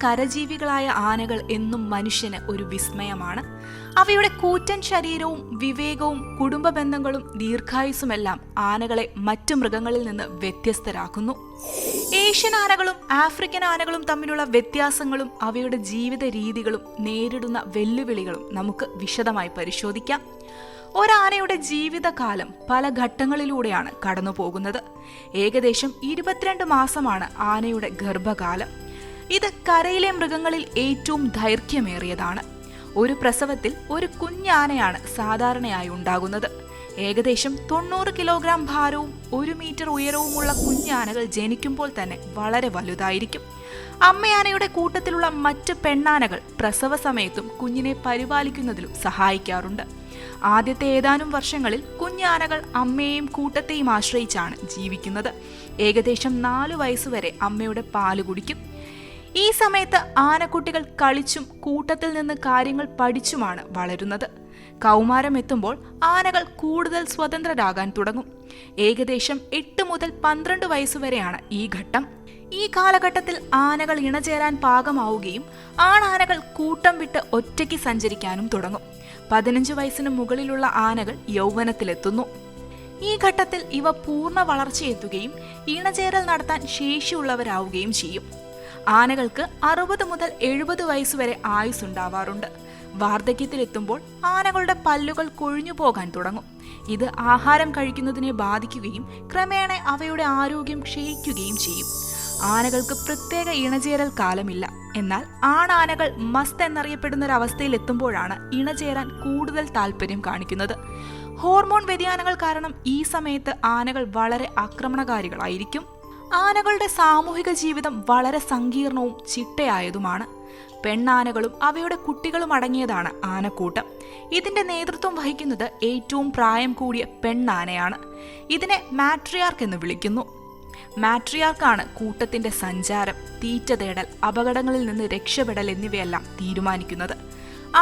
കരജീവികളായ ആനകൾ എന്നും മനുഷ്യന് ഒരു വിസ്മയമാണ്. അവയുടെ കൂറ്റൻ ശരീരവും വിവേകവും കുടുംബ ബന്ധങ്ങളും ദീർഘായുസ്സുമെല്ലാം ആനകളെ മറ്റു മൃഗങ്ങളിൽ നിന്ന് വ്യത്യസ്തരാക്കുന്നു. ഏഷ്യൻ ആനകളും ആഫ്രിക്കൻ ആനകളും തമ്മിലുള്ള വ്യത്യാസങ്ങളും അവയുടെ ജീവിത രീതികളും നേരിടുന്ന വെല്ലുവിളികളും നമുക്ക് വിശദമായി പരിശോധിക്കാം. ഒരാനയുടെ ജീവിതകാലം പല ഘട്ടങ്ങളിലൂടെയാണ് കടന്നു പോകുന്നത്. ഏകദേശം 22 മാസമാണ് ആനയുടെ ഗർഭകാലം. ഇത് കരയിലെ മൃഗങ്ങളിൽ ഏറ്റവും ദൈർഘ്യമേറിയതാണ്. ഒരു പ്രസവത്തിൽ ഒരു കുഞ്ഞാനയാണ് സാധാരണയായി ഉണ്ടാകുന്നത്. ഏകദേശം 90 കിലോഗ്രാം ഭാരവും 1 മീറ്റർ ഉയരവുമുള്ള കുഞ്ഞാനകൾ ജനിക്കുമ്പോൾ തന്നെ വളരെ വലുതായിരിക്കും. അമ്മയാനയുടെ കൂട്ടത്തിലുള്ള മറ്റ് പെണ്ണാനകൾ പ്രസവ സമയത്തും കുഞ്ഞിനെ പരിപാലിക്കുന്നതിലും സഹായിക്കാറുണ്ട്. ആദ്യത്തെ ഏതാനും വർഷങ്ങളിൽ കുഞ്ഞാനകൾ അമ്മയെയും കൂട്ടത്തെയും ആശ്രയിച്ചാണ് ജീവിക്കുന്നത്. ഏകദേശം 4 വയസ്സുവരെ അമ്മയുടെ പാല് കുടിക്കും. ഈ സമയത്ത് ആനക്കുട്ടികൾ കളിച്ചും കൂട്ടത്തിൽ നിന്ന് കാര്യങ്ങൾ പഠിച്ചുമാണ് വളരുന്നത്. കൗമാരം എത്തുമ്പോൾ ആനകൾ കൂടുതൽ സ്വതന്ത്രരാകാൻ തുടങ്ങും. ഏകദേശം 8 മുതൽ 12 വയസ്സുവരെയാണ് ഈ ഘട്ടം. ഈ കാലഘട്ടത്തിൽ ആനകൾ ഇണചേരാൻ പാകമാവുകയും ആണാനകൾ കൂട്ടം വിട്ട് ഒറ്റയ്ക്ക് സഞ്ചരിക്കാനും തുടങ്ങും. 15 വയസ്സിന് മുകളിലുള്ള ആനകൾ യൗവനത്തിലെത്തുന്നു. ഈ ഘട്ടത്തിൽ ഇവ പൂർണ്ണ വളർച്ചയെത്തുകയും ഇണചേരൽ നടത്താൻ ശേഷിയുള്ളവരാവുകയും ചെയ്യും. ആനകൾക്ക് 60 മുതൽ 70 വയസ്സുവരെ ആയുസ്സുണ്ടാവാറുണ്ട്. വാർദ്ധക്യത്തിലെത്തുമ്പോൾ ആനകളുടെ പല്ലുകൾ കൊഴിഞ്ഞു പോകാൻ തുടങ്ങും. ഇത് ആഹാരം കഴിക്കുന്നതിനെ ബാധിക്കുകയും ക്രമേണ അവയുടെ ആരോഗ്യം ക്ഷയിക്കുകയും ചെയ്യും. ആനകൾക്ക് പ്രത്യേക ഇണചേരൽ കാലമില്ല. എന്നാൽ ആണാനകൾ മസ്ത് എന്നറിയപ്പെടുന്നൊരവസ്ഥയിൽ എത്തുമ്പോഴാണ് ഇണചേരാൻ കൂടുതൽ താല്പര്യം കാണിക്കുന്നത്. ഹോർമോൺ വ്യതിയാനങ്ങൾ കാരണം ഈ സമയത്ത് ആനകൾ വളരെ ആക്രമണകാരികളായിരിക്കും. ആനകളുടെ സാമൂഹിക ജീവിതം വളരെ സങ്കീർണവും ചിട്ടയായതുമാണ്. പെണ്ണാനകളും അവയുടെ കുട്ടികളും അടങ്ങിയതാണ് ആനക്കൂട്ടം. ഇതിന്റെ നേതൃത്വം വഹിക്കുന്നത് ഏറ്റവും പ്രായം കൂടിയ പെണ്ണാനയാണ്. ഇതിനെ മാട്രിയാർക്ക് എന്ന് വിളിക്കുന്നു. മാട്രിയാർക്കാണ് കൂട്ടത്തിന്റെ സഞ്ചാരം, തീറ്റ തേടൽ, അപകടങ്ങളിൽ നിന്ന് രക്ഷപ്പെടൽ എന്നിവയെല്ലാം തീരുമാനിക്കുന്നത്.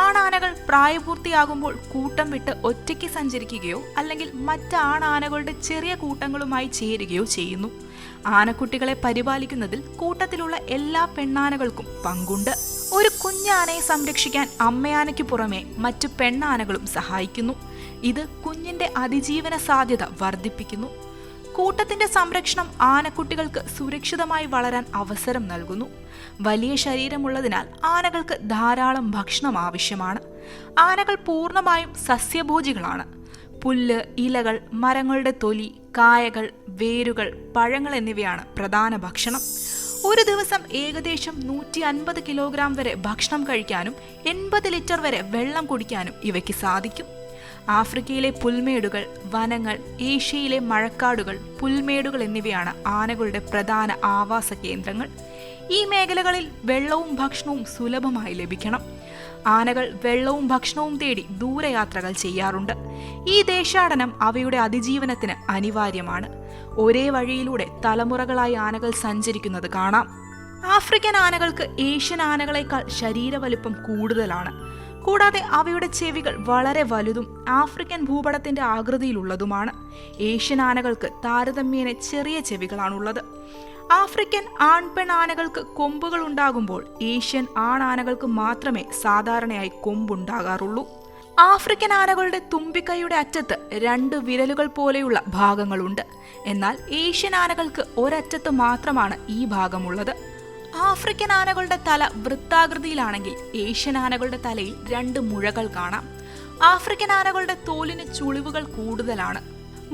ആണാനകൾ പ്രായപൂർത്തിയാകുമ്പോൾ കൂട്ടം വിട്ട് ഒറ്റയ്ക്ക് സഞ്ചരിക്കുകയോ അല്ലെങ്കിൽ മറ്റ് ആണാനകളുടെ ചെറിയ കൂട്ടങ്ങളുമായി ചേരുകയോ ചെയ്യുന്നു. ആനക്കുട്ടികളെ പരിപാലിക്കുന്നതിൽ കൂട്ടത്തിലുള്ള എല്ലാ പെണ്ണാനകൾക്കും പങ്കുണ്ട്. ഒരു കുഞ്ഞാനയെ സംരക്ഷിക്കാൻ അമ്മയാനയ്ക്ക് പുറമെ മറ്റു പെണ്ണാനകളും സഹായിക്കുന്നു. ഇത് കുഞ്ഞിന്റെ അതിജീവന സാധ്യത വർദ്ധിപ്പിക്കുന്നു. കൂട്ടത്തിന്റെ സംരക്ഷണം ആനക്കുട്ടികൾക്ക് സുരക്ഷിതമായി വളരാൻ അവസരം നൽകുന്നു. വലിയ ശരീരമുള്ളതിനാൽ ആനകൾക്ക് ധാരാളം ഭക്ഷണം ആവശ്യമാണ്. ആനകൾ പൂർണ്ണമായും സസ്യഭോജികളാണ്. പുല്ല്, ഇലകൾ, മരങ്ങളുടെ തൊലി, കായകൾ, വേരുകൾ, പഴങ്ങൾ എന്നിവയാണ് പ്രധാന ഭക്ഷണം. ഒരു ദിവസം ഏകദേശം 150 കിലോഗ്രാം വരെ ഭക്ഷണം കഴിക്കാനും 80 ലിറ്റർ വരെ വെള്ളം കുടിക്കാനും ഇവയ്ക്ക് സാധിക്കും. ആഫ്രിക്കയിലെ പുൽമേടുകൾ, വനങ്ങൾ, ഏഷ്യയിലെ മഴക്കാടുകൾ, പുൽമേടുകൾ എന്നിവയാണ് ആനകളുടെ പ്രധാന ആവാസ കേന്ദ്രങ്ങൾ. ഈ മേഖലകളിൽ വെള്ളവും ഭക്ഷണവും സുലഭമായി ലഭിക്കണം. ആനകൾ വെള്ളവും ഭക്ഷണവും തേടി ദൂരയാത്രകൾ ചെയ്യാറുണ്ട്. ഈ ദേശാടനം അവയുടെ അതിജീവനത്തിന് അനിവാര്യമാണ്. ഒരേ വഴിയിലൂടെ തലമുറകളായി ആനകൾ സഞ്ചരിക്കുന്നത് കാണാം. ആഫ്രിക്കൻ ആനകൾക്ക് ഏഷ്യൻ ആനകളെക്കാൾ ശരീരവലുപ്പം കൂടുതലാണ്. കൂടാതെ അവയുടെ ചെവികൾ വളരെ വലുതും ആഫ്രിക്കൻ ഭൂപടത്തിന്റെ ആകൃതിയിലുള്ളതുമാണ്. ഏഷ്യൻ ആനകൾക്ക് താരതമ്യേന ചെറിയ ചെവികളാണുള്ളത്. ആഫ്രിക്കൻ ആൺപെൺ ആനകൾക്ക് കൊമ്പുകൾ ഉണ്ടാകുമ്പോൾ ഏഷ്യൻ ആണാനകൾക്ക് മാത്രമേ സാധാരണയായി കൊമ്പുണ്ടാകാറുള്ളൂ. ആഫ്രിക്കൻ ആനകളുടെ തുമ്പിക്കൈയുടെ അറ്റത്ത് 2 വിരലുകൾ പോലെയുള്ള ഭാഗങ്ങളുണ്ട്. എന്നാൽ ഏഷ്യൻ ആനകൾക്ക് ഒരറ്റത്ത് മാത്രമാണ് ഈ ഭാഗമുള്ളത്. ആഫ്രിക്കൻ ആനകളുടെ തല വൃത്താകൃതിയിലാണെങ്കിൽ ഏഷ്യൻ ആനകളുടെ തലയിൽ 2 മുഴകൾ കാണാം. ആഫ്രിക്കൻ ആനകളുടെ തോലിന് ചുളിവുകൾ കൂടുതലാണ്.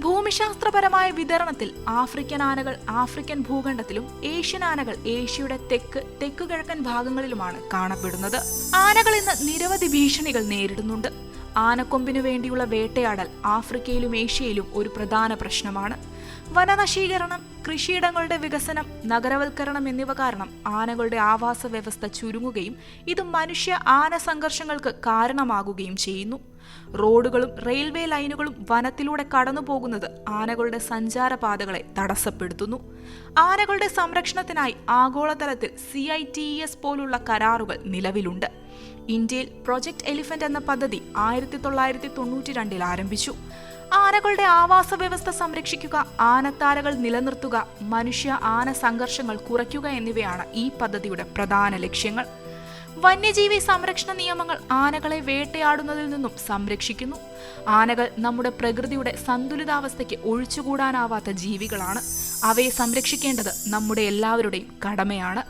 ഭൂമിശാസ്ത്രപരമായ വിതരണത്തിൽ ആഫ്രിക്കൻ ആനകൾ ആഫ്രിക്കൻ ഭൂഖണ്ഡത്തിലും ഏഷ്യൻ ആനകൾ ഏഷ്യയുടെ തെക്കുകിഴക്കൻ ഭാഗങ്ങളിലുമാണ് കാണപ്പെടുന്നത്. ആനകൾ ഇന്ന് നിരവധി ഭീഷണികൾ നേരിടുന്നുണ്ട്. ആനക്കൊമ്പിനു വേണ്ടിയുള്ള വേട്ടയാടൽ ആഫ്രിക്കയിലും ഏഷ്യയിലും ഒരു പ്രധാന പ്രശ്നമാണ്. വനനശീകരണം, കൃഷിയിടങ്ങളുടെ വികസനം, നഗരവൽക്കരണം എന്നിവ കാരണം ആനകളുടെ ആവാസ വ്യവസ്ഥ ചുരുങ്ങുകയും ഇത് മനുഷ്യ ആന സംഘർഷങ്ങൾക്ക് കാരണമാകുകയും ചെയ്യുന്നു. റോഡുകളും റെയിൽവേ ലൈനുകളും വനത്തിലൂടെ കടന്നു പോകുന്നത് ആനകളുടെ സഞ്ചാരപാതകളെ തടസ്സപ്പെടുത്തുന്നു. ആനകളുടെ സംരക്ഷണത്തിനായി ആഗോളതലത്തിൽ CITES പോലുള്ള കരാറുകൾ നിലവിലുണ്ട്. ഇന്ത്യയിൽ പ്രൊജക്ട് എലിഫന്റ് എന്ന പദ്ധതി 1992 ആരംഭിച്ചു. ആനകളുടെ ആവാസ വ്യവസ്ഥ സംരക്ഷിക്കുക, ആനത്താരകൾ നിലനിർത്തുക, മനുഷ്യ ആന സംഘർഷങ്ങൾ കുറയ്ക്കുക എന്നിവയാണ് ഈ പദ്ധതിയുടെ പ്രധാന ലക്ഷ്യങ്ങൾ. വന്യജീവി സംരക്ഷണ നിയമങ്ങൾ ആനകളെ വേട്ടയാടുന്നതിൽ നിന്നും സംരക്ഷിക്കുന്നു. ആനകൾ നമ്മുടെ പ്രകൃതിയുടെ സന്തുലിതാവസ്ഥയ്ക്ക് ഒഴിച്ചുകൂടാനാവാത്ത ജീവികളാണ്. അവയെ സംരക്ഷിക്കേണ്ടത് നമ്മുടെ എല്ലാവരുടെയും കടമയാണ്.